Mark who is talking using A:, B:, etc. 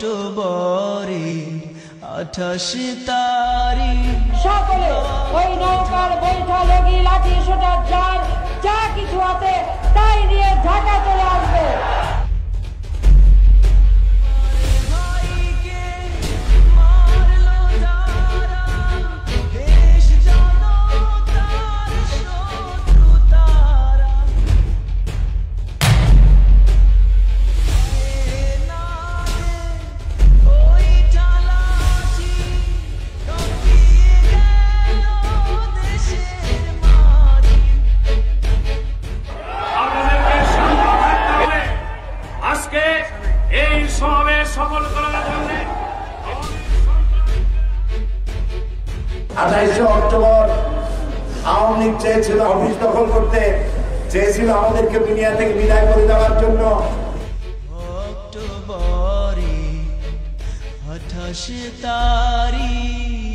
A: অক্টোবরে 28 তারিখ
B: সকলে ওই নৌকার বৈঠা লগি লাঠি সোটা যার যা কিছু আছে তাই নিয়ে ঢাকা চলে আসবে।
C: এই সমাবেশ সফল করার জন্য
D: 28 অক্টোবর আওয়ামী লীগ চেয়েছিল অফিস দখল করতে, চেয়েছিল আমাদেরকে দুনিয়া থেকে বিদায় করে দেওয়ার জন্য।
A: অক্টোবরে 28 তারিখ